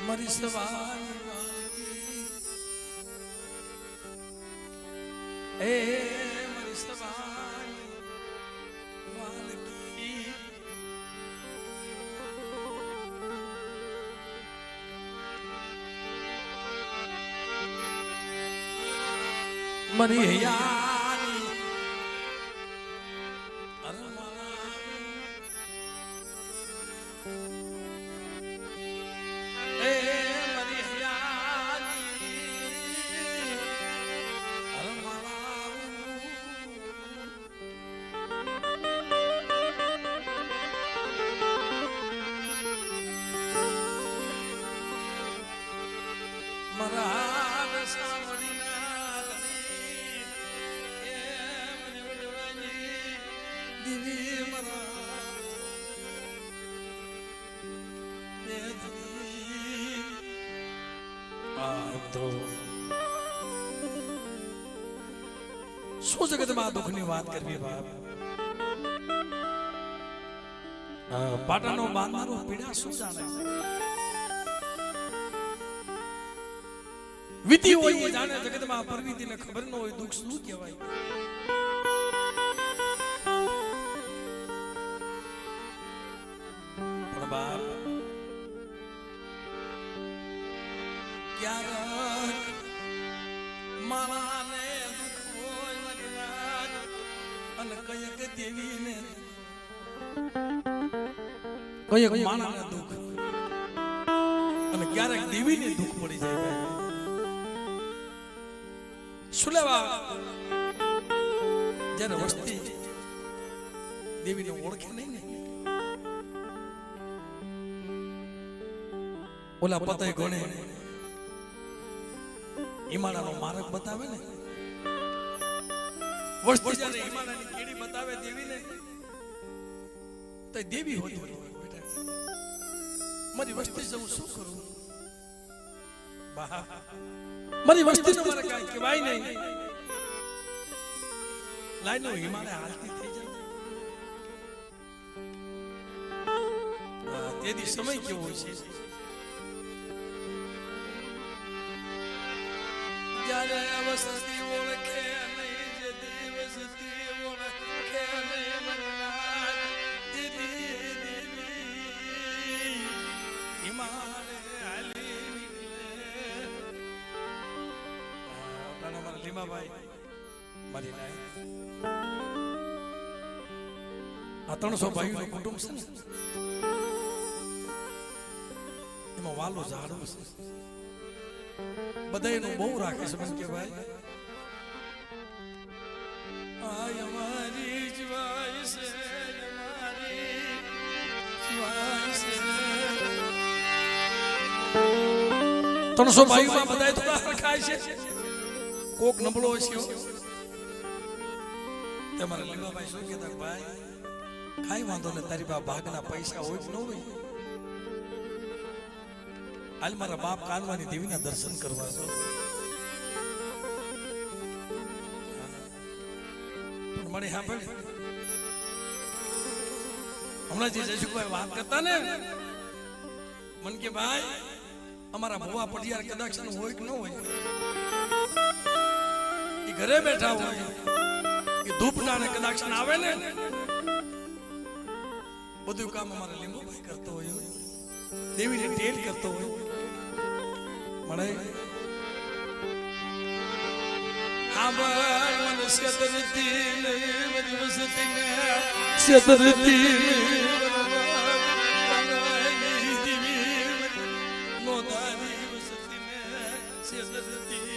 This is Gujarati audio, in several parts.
મારી સવારી એ મારી સવારી વાલકી મારી હૈયાની શું જગતમાં દુઃખની વાત કરવી બાપ પાટાનો બાંધનારો પીડા શું જાણે વીતી હોય એ જાણે જગતમાં પરવીતીને ખબર ન હોય દુઃખ શું કહેવાય પણ બાપ ક્યારેક મારાને દુઃખ હોય મારી રાત અને કયક દેવીને કયક માણાને દુઃખ અને ક્યારેક દેવીને દુઃખ પડી જાય શું લેવા જ્યારે વસ્તી દેવીને ઓળખે નહીં ને ઓલા પતય ગણે હિમાલયનો માર્ગ બતાવે ને વસ્તી જ્યારે હિમાલયની કેડી બતાવે દેવીને તો દેવી હોતી બેટા મારી વસ્તી જવું શું કરું બા મારી વસ્તી નો મારે કાંઈ કહેવાય નહીં લાઈનો હિમાલય હાલતી થઈ જાય તેથી સમય કેવો છે જ્યારે વસતી ઓળખે નહીં જે દિવસથી ઓળખે નહીં મનના દેવી હિમાલય હાલી નીકળે મારા લીમાભાઈ મારી નાય આ 300 ભાઈઓનું કુટુંબ છે ને એમાં વાલો ઝાડવું છે બધા એનું બહુ રાખે છે મને કે ભાઈ આય અમારી જીવાય છે અમારી જીવાય છે 300 ભાઈઓમાં બધા થોડા સરખાય છે કોક નબળો છે તમારા લીલાભાઈ શું કહેતા ભાઈ કાઈ વાંધો ને તારી પાસે ભાગના પૈસા હોય કે ન હોય હાલ મારા બાપ કાનવાની દેવીના દર્શન કરવા છો મળે હા ભાઈ હમણાં જે જશુભાઈ વાત કરતા ને મન કે ભાઈ અમારા ભુવા પટિયાર કદાચ હોય કે ન હોય એ ઘરે બેઠા હોય એ ધૂપના ને કદાચ આવે ને બધું કામ અમારા લીંબુભાઈ કરતો હોય દેવીને ટેલ કરતો હોય મળે આભાર મનુષ્ય તરતી મારી વસતીને સતરતી નોધારી વસતીને સતરતી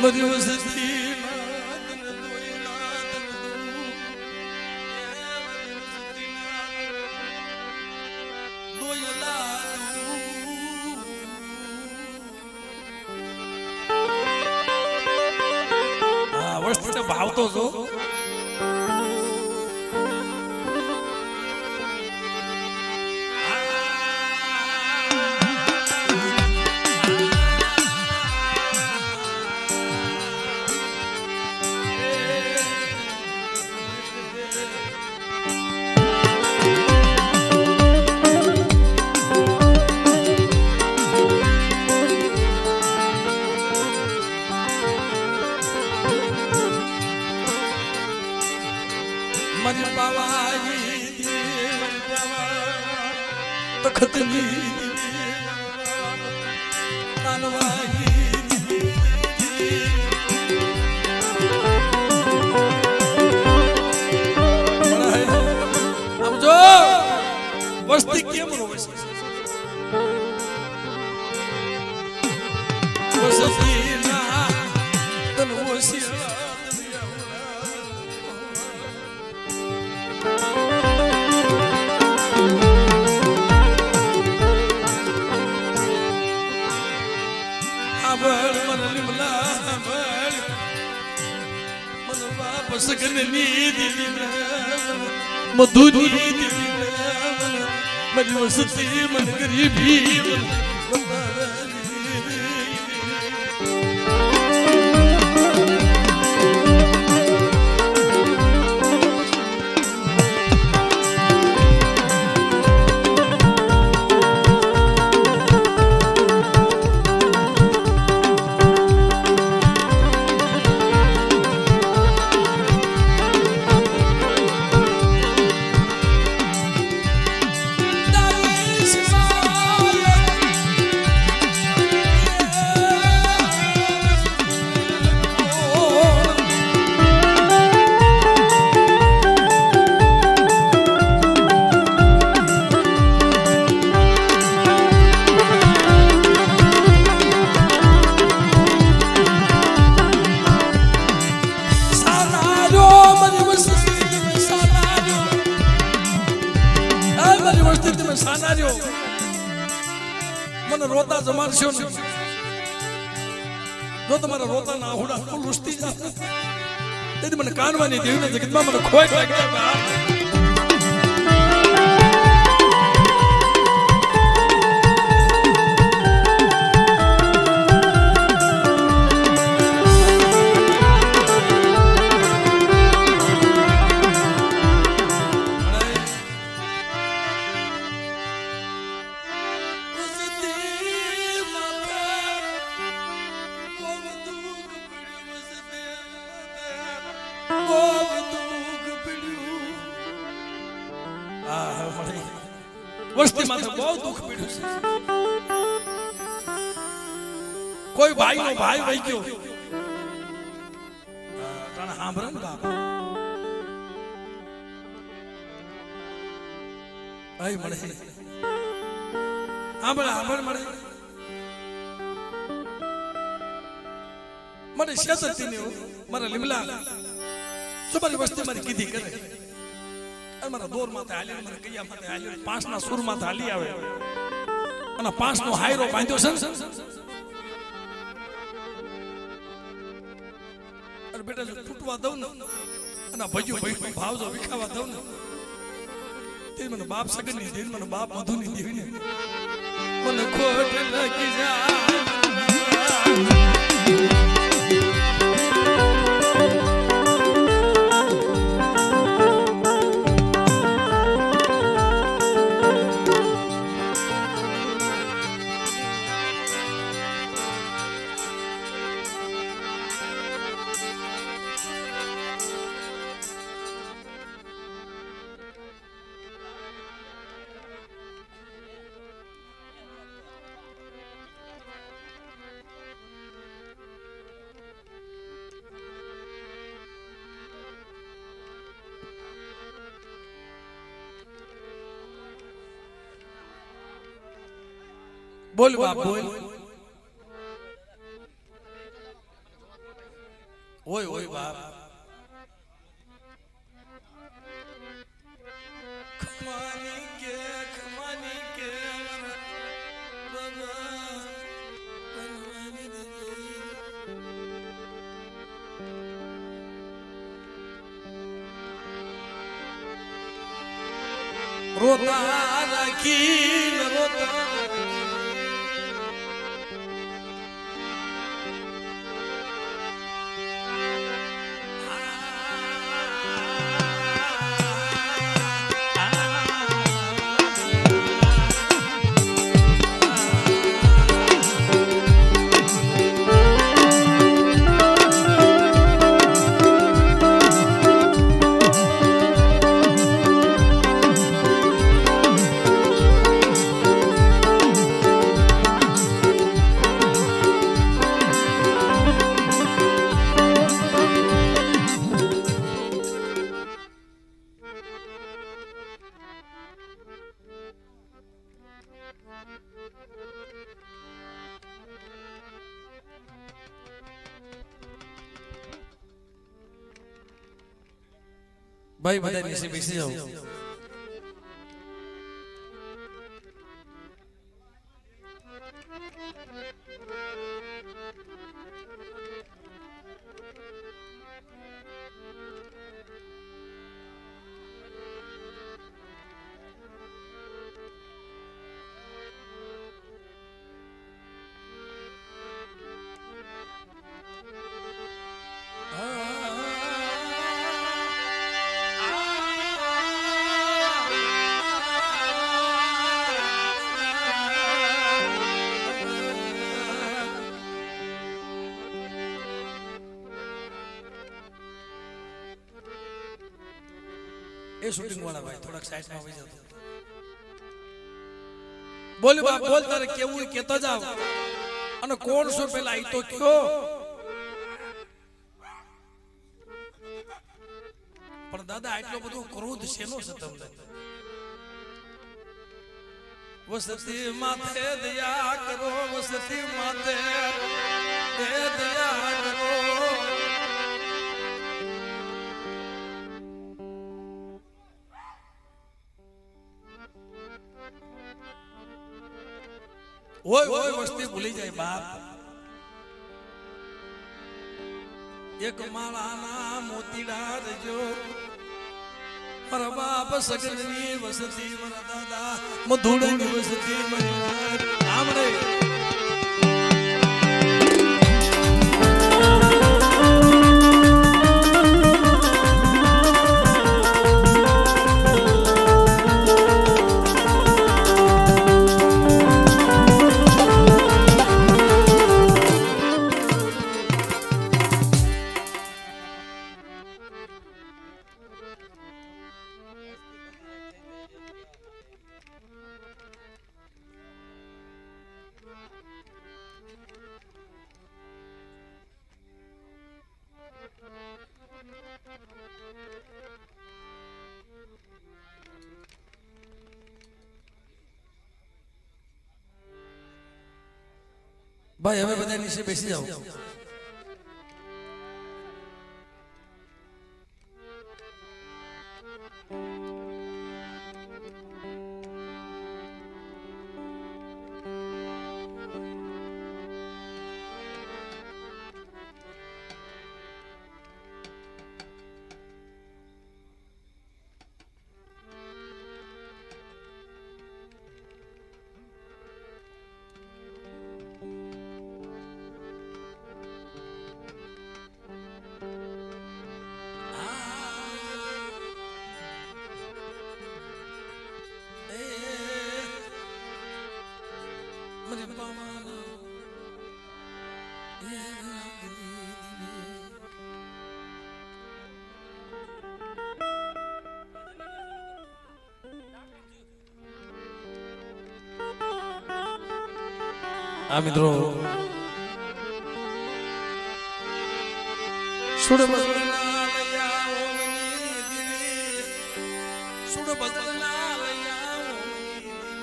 મારી વસતી ભાવતો છો તખતની કાનવાગી આમ જો વસ્તી કેમ રોવે છે વસતી ના તન વસિયા સગનની દીદી મધુની દીદી મારી વસતી મન ગરીબી મને રોતા જમાડશો ને જો તમારા રોતા ના હુડા ફૂલ ઉસ્તી જાય તેથી મને કાનવાની દેવીને જગતમાં મને ખોટ લાગી વસ્તીમાં તો બહુ દુઃખ પીડ્યું છે કોઈ ભાઈ નો ભાઈ વહી ગયો તને સાંભળે ને બાપા ભાઈ મળે સાંભળ મળે મને શેતરતી ને મારા લીમલા તમારી વસ્તી મારી કીધી કરે મારા દોર માથે હાલી મને કૈયા માથે હાલી પાંચ ના સુર માથે હાલી આવે અને પાંચ નો હાયરો બાંધ્યો છે અરે બેટા જો તૂટવા દઉં ને અને ભજ્યું ભાવ જો વિખાવા દઉં ને તે મને બાપ સગન ની દેવી મને બાપ મધુ ની દેવી ને મને ખોટ લાગી જાય બોલ બાપ બોલ ઓય ઓય બાપ ખમાની કે રોતા રાખી રોતા ભાઈ બધા નીચે બેસી જાઓ. એ શૂટિંગ વાળા ભાઈ થોડાક સાઈડમાં આવી જાવ. બોલ બાપ બોલ, તારે કેવું કેતો જાવ. અને કોણ છો પેલા ઈ તો કયો. પણ દાદા આટલો બધો ક્રોધ શેનો છે તમને? વસતી માથે દયા કરો, વસતી માથે દયા કરો. ઓય ઓય વસ્તી ભૂલી જાય બાપ. એક માળાના મોતીડા રજો મારા બાપ સગનની વસતી, મારા દાદા મધુડની વસતી, મારી આમડે ભાઈ હવે બધા નીચે બેસી જાઓ. આ મિત્રો સુડ બદલના લયા ઓમની દીવી, સુડ બદલના લયા ઓમની દીવી.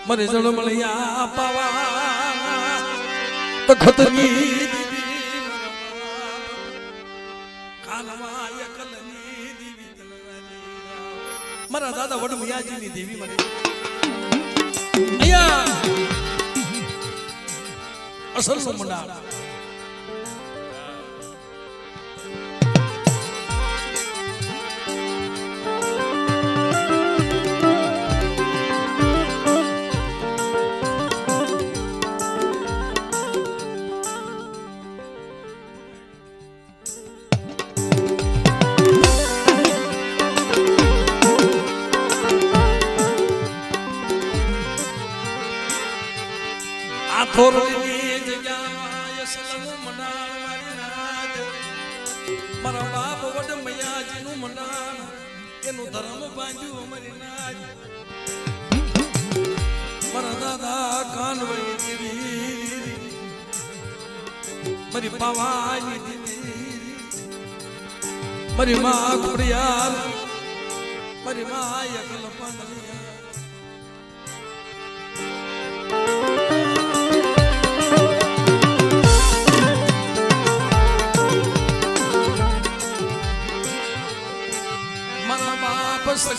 મને જળમળિયા પાવા તખતની દીવી, કાનમાં એકલની દીવી, મારા દાદા વડમયાજીની દેવી મને અસલ નું મંડાળ. થોરની જગ્યામાં અસલ નું મંડાળ મારી રાત, મારા બાપ વડમયાજી નું મંડાળ, એનું ધર્મ બાંધ્યું અમારી નાજ. મારા દાદા કાનવડી દેવી, મારી પાવાની દેવી, મારી માં ખોડિયાર, મારી માં એકલ પાંદલિયા.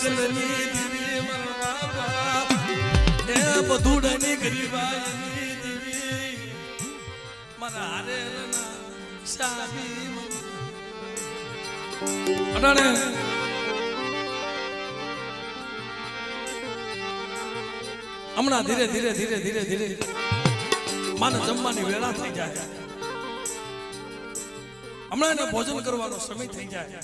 સગનની દીવી મારા બાપા એ બધુડાની ગરીબાઈની દીવી મારા હારેલના સાબી અડાણે હમણાં ધીરે ધીરે ધીરે ધીરે ધીરે માને જમવાની વેળા થઈ જાય હમણાં એને ભોજન કરવાનો સમય થઈ જાય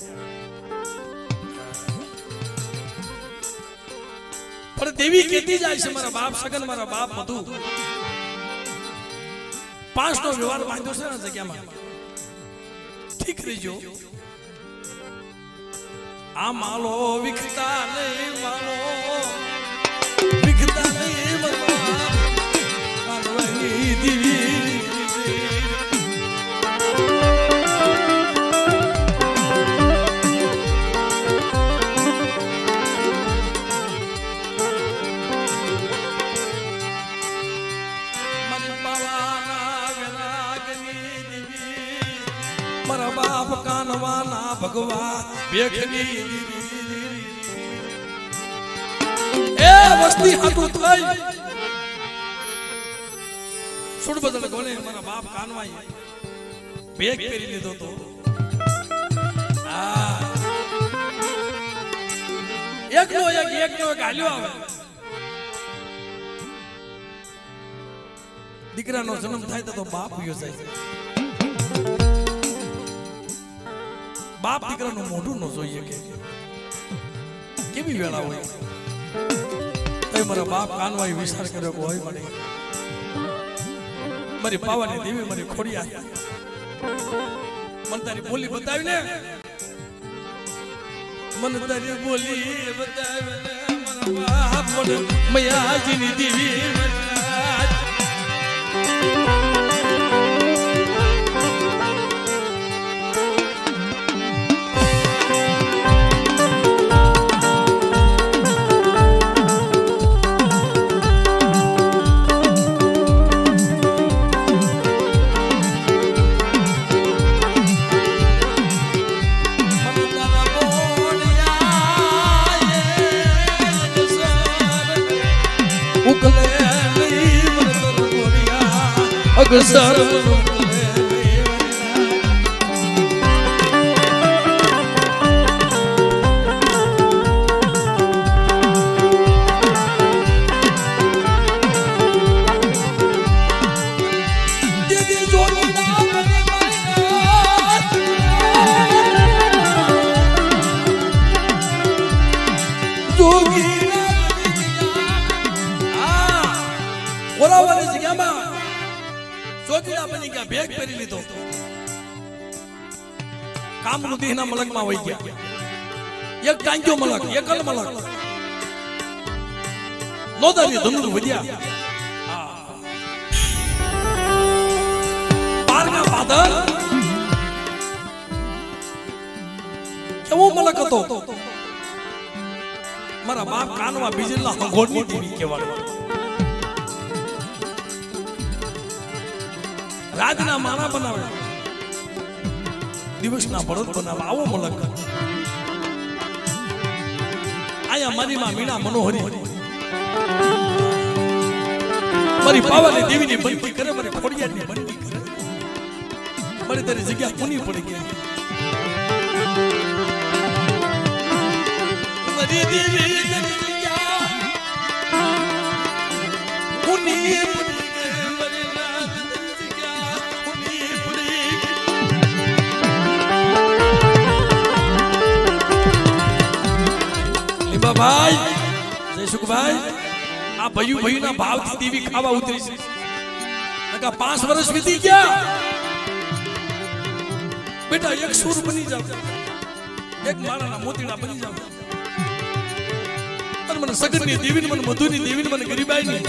પણ દેવી કહેતી જાય છે મારા બાપ સગન મારા બાપ બધું 5 નો વ્યવહાર બાંધ્યો છે ને જગ્યામાં ઠીક રહીજો આ માલો વિખતા નહીં માલો વિખતા નહીં મારા કાનવાની દીવી મારા બાપ કાનવાના ભગવા ભેખની એ વસ્તી હાટું થઈ સુડ બદલ ગોલે મારા બાપ કાનવાઈ ભેખ પહેરી લીધો તો એકનો એક હાલ્યો આવે દીકરાનો જન્મ થાય તો બાપ ગયો જાય બાપ દીકરાનું મોઢું ન જોઈએ કે કેવી વેળા હોય તો મારા બાપ કાનવાઈ વિચાર કર્યો કે હોય મને મારી પાવાની દેવી મારી ખોડિયા મને તારી બોલી બતાવીને મને તારી બોલી બતાવીને મારા બાપ મને મયાજીની દેવી અગસર ઓરાવાની જગ્યામાં ચોકીડા બની ગયા ભેગ પહેરી લીધો કામરૂ દેહના મલકમાં વહી ગયા એક ટાંગ્યો મલક એકલ મલક નોદાની ધનુર વધ્યા બારના પાદર કેવો મલક હતો મારા બાપ કાનવા બીજલના હંગોળની દેવી કહેવાય રાજના માણા બનાવે દિવસના બળદ બનાવે આવો મલક આયા મારી માં મીણા મનોહરી મારી પાવાની દેવીની બંદી કરે મારી ખોડિયાની બંદી કરે મારી તારી જગ્યા કોની પડી ગઈ મારી દેવી જગ્યા કોની ભાઈ જય સુખભાઈ આ ભયું ના ભાવથી દેવી ખાવા ઉતરી છે 5 વર્ષ વીતી ગયા બેટા એક સૂર બની જાવ એક માળાના મોતીડા બની જાવ અને મને સગનની દેવીને મને મધુની દેવીને મને ગરીબાઈની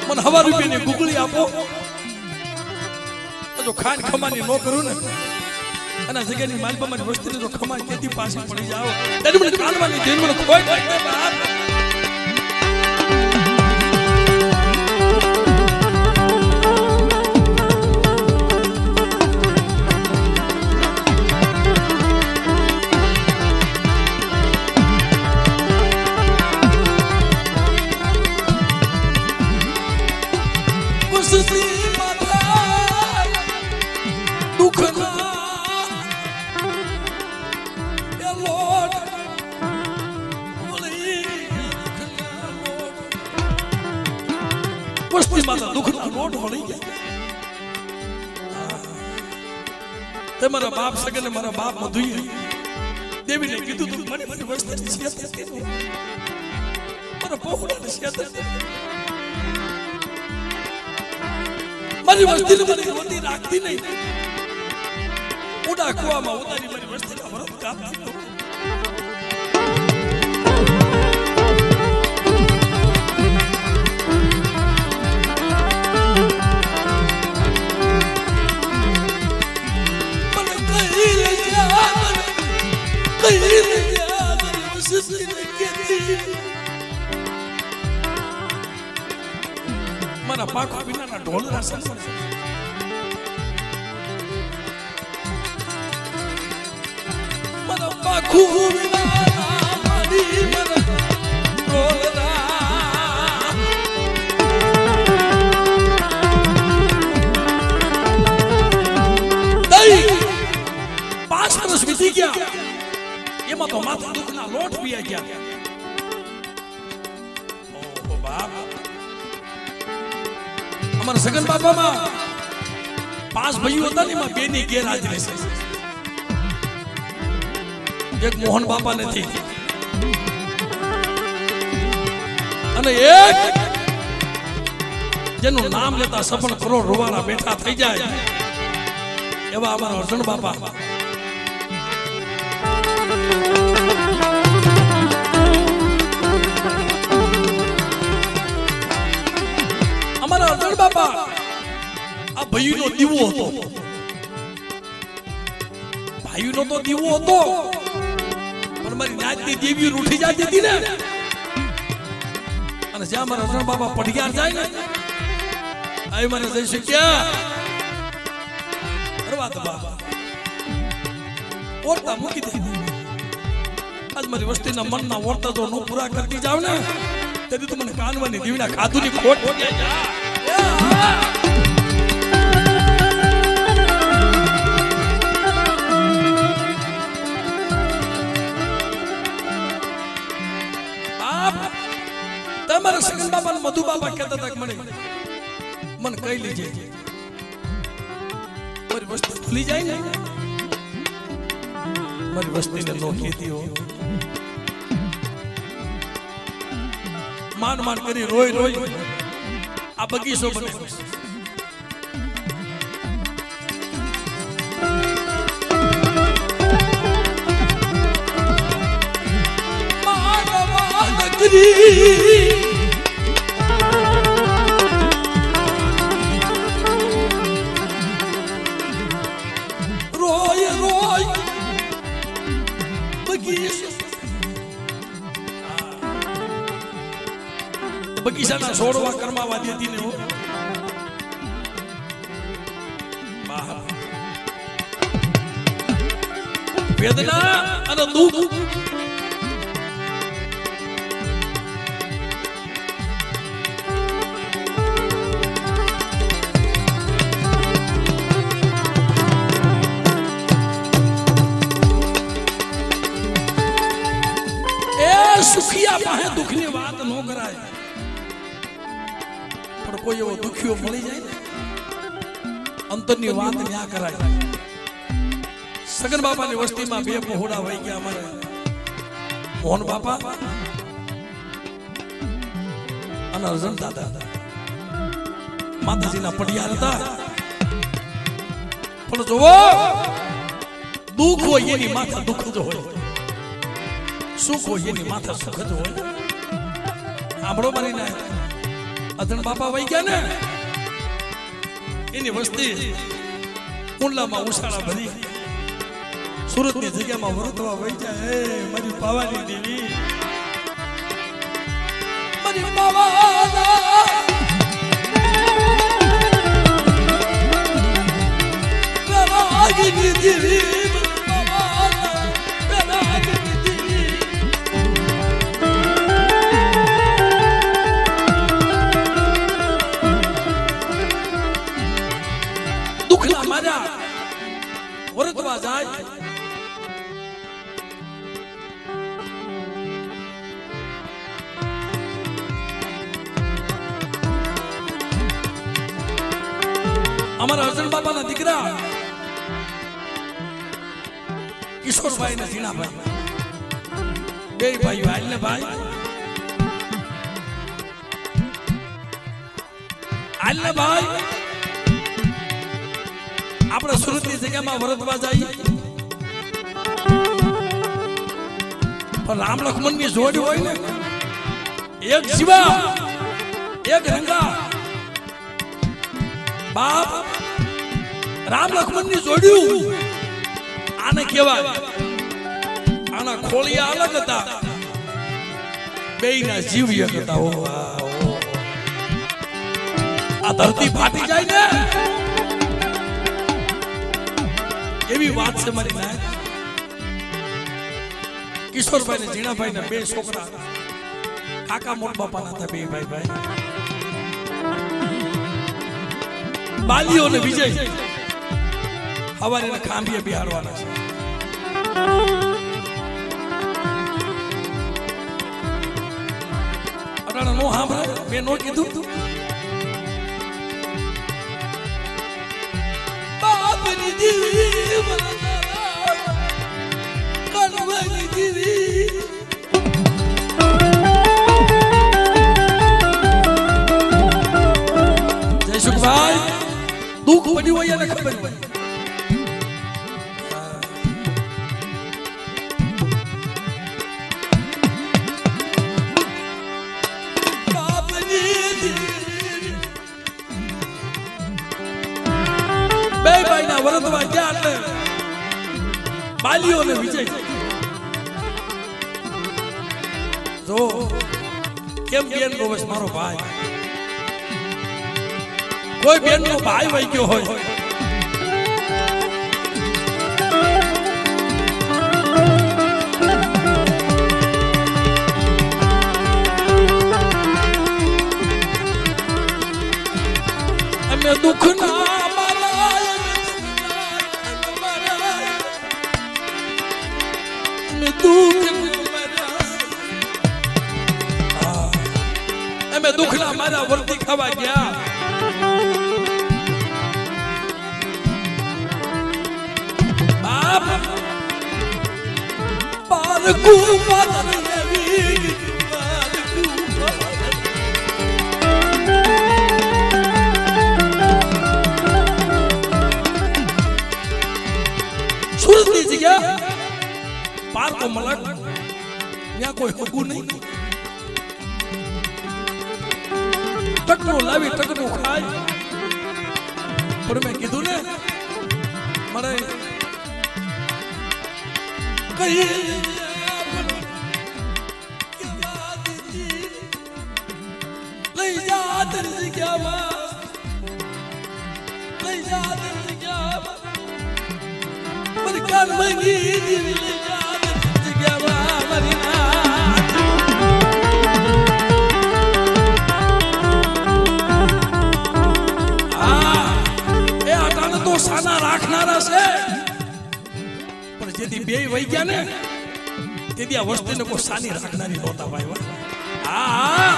મને હવા રૂપિયાની ગુગળી આપો જો ખાન ખમાની નો કરું ને અને જગ્યાની માલપામાં વસ્તીને જો ખમાન કેતી પાછી પડી જાવ ત્યારે મને કાનવાની જેન મને કોઈ લાગે બાપ વસ્તીની માતા દુઃખના લોટ વળી ગયા. તે મારા બાપ સગને મારા બાપ મધુએ દેવીને કીધું તું મને મારી વસ્તીની શેત હતી મારા પહોળાની શેત હતી મારી વસ્તીને મારી રોતી રાખતી નહીં ઉડા કુવામાં ઉતારી મારી વસ્તીના વ્રત કાપતી મારા પાખો વિનાના ઢોલરા સંસાર મારા પાખો વિનાના મારી મારા ઢોલરા દઈ 5 વર્ષ વીતી ગયા એમાં તો માથા દુઃખના લોટ પીયા ગયા. ઓહો બાપ અમારા સગન બાપામાં 5 ભાઈઓ હતા ને એમાં 2 ની ગેરહાજરી છે. એક મોહન બાપા નથી અને એક જેનું નામ લેતા સપન કરોડ રૂવાળા બેઠા થઈ જાય એવા અમારા અર્જુન બાપા. અમારા અર્જુન બાપા આ ભાઈનો દીવો હતો. ભાઈનો તો દીવો હતો પણ મારી નાચની દેવી રૂઠી જતી હતી ને અને જ્યાં મારા અર્જુન બાપા પઢિયાર જાય ને આ મને જઈ શક્યા બરબાદ બાપા ઓરતા મૂકી દે. આજ મારી વસ્તીના મનના ઓરતા જો નો પૂરા કરતી જાવ ને તેથી તું મને કાનવાની દીવના ખાધુની ખોટ પડી જા. તમારા સગન બાપા મધુ બાપા કહેતા હતા કે મને કહી લીજે મારી વસ્તી ભૂલી જાય ને મારી વસ્તીને નો કહેતી હો. માંડ માંડ કરી રોય રોય આ બગીચો બને. રોય રોય બગીચાના છોડવા કરમાવા દેતી ને વેદના અને દુઃખ સુખિયા પાસે દુઃખની વાત ન કરાય પણ કોઈ એવો દુખિયો મળી જાય ને અંતરની વાત ન્યા કરાય. સગન બાપાની વસ્તીમાં 2 પહોળા વહી ગયા અમારે મોહન બાપા અને અર્જુન દાદા. માતાજીના પડિયાર હતા પણ જોવો દુઃખ હોય એની માથા દુઃખ જ હોય, સુખ હોય એની માથા સુખ જ હોય. સાંભળો મારી ના અર્જુન બાપા વહી ગયા ને એની વસ્તી કુંડલામાં ઉછાળા ભરી સુરતની જગ્યામાં વરતવા વહી જાય. મારી પાવાની દેવી મારી પાવાના રાગની દેવી દુઃખના માર્યા વરતવા જાય. અમારા અર્જુન બાપાના દીકરા કિશોરભાઈ ને ઝીણાભાઈ બે ભાઈઓ હાલ ને ભાઈ હાલ ને ભાઈ આપણે સુરતની જગ્યામાં વરતવા જઈએ પણ રામ લક્ષ્મણ ની જોડી હોય ને એક જીવા એક રંગા બાપ રામ લક્ષ્મણ ની જોડ્યું આને કહેવાય આના ખોળિયા અલગ હતા બેયના જીવ એક હતા ઓ આ ધરતી ફાટી જાય ને એવી વાત છે મારી ના કિશોરભાઈ ને ઝીણાભાઈ ને બે છોકરા કાકા મોટ બાપાના હતા બે ભાઈ ભાઈ બાલીઓ ને વિજય હવારે ખાંભીએ બિહારવાના છે અટાણા નો સાંભળે મેં નો કીધું બાપની દીવી કનવાની દીવી જયસુખભાઈ દુઃખ પડ્યું હોય એને ખબર હોય બે ભાઈના વરદવા ગયા એટલે બાલીઓ ને વિજય જો કેમ બેન નો બસ મારો ભાઈ કોઈ બેન નો ભાઈ વહી ગયો હોય અમે દુઃખ ના દુખના મારા વર્તી ખાવા ગયા બાપ પારકુ પાદર લેવી સુરતની જગ્યા પારકો મલક ત્યાં કોઈ હગું નહીં ટકનું લાવી ટકનું ખાય પણ મેં કીધું ને મને કઈ લઈ જા તેરી જગ્યામાં લઈ જા તેરી જગ્યામાં મારી કાન મંગી દીવી લઈ જા તેરી જગ્યામાં મારી સાના રાખનારા છે પણ જેથી બે વહી ગયા ને તેથી આ વસ્તીને કોઈ સાની રાખનારી નહોતા ભાઈ હા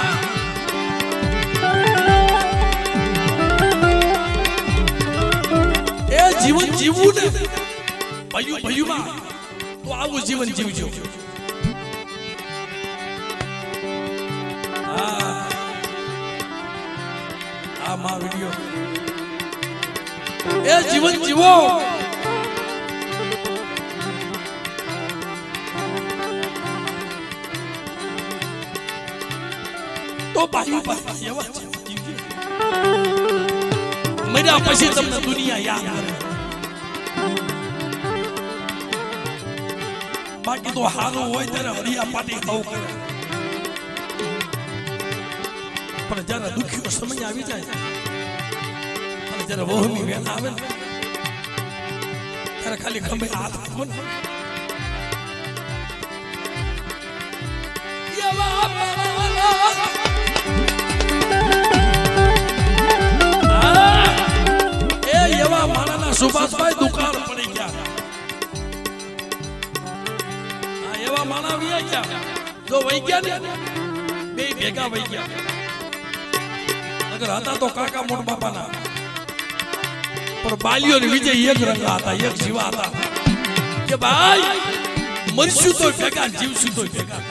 એ જીવન જીવવું ને ભયું ભયુંમાં તો આવું જીવન જીવજો આ મા વિડિયો એ જીવન જીવો તો ભાઈઓ ભાઈ એવા મર્યા પછી તમને દુનિયા યાદ કરે બાકી તો હારું હોય ત્યારે હરિયા પાટી ખાવ કરે પણ જયારે દુઃખીનો સમય આવી જાય જયારે વહુની વેલા આવે ને ત્યારે ખાલી ખંભે હાથ આપો ને એવા માણાના સુભાષભાઈ દુકાળ પડી ગયા એવા માણા વ્યા ગયા જો વહી ગયા ને બે ભેગા વહી ગયા અગર હતા તો કાકા મોટ બાપાના પણ બાલ્યો ને વિજય એક રંગા હતા, એક જીવા હતા કે ભાઈ મરશું તો ભેગા, જીવશું તો ભેગા.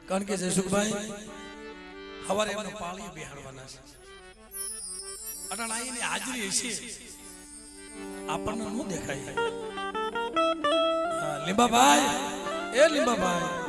કારણ કે જયસુખભાઈ હવારે એમને પાળી બેહાડવાના છે. અટાણા એની હાજરી છે આપણને ન દેખાય. લીંબાભાઈ, એ લીંબાભાઈ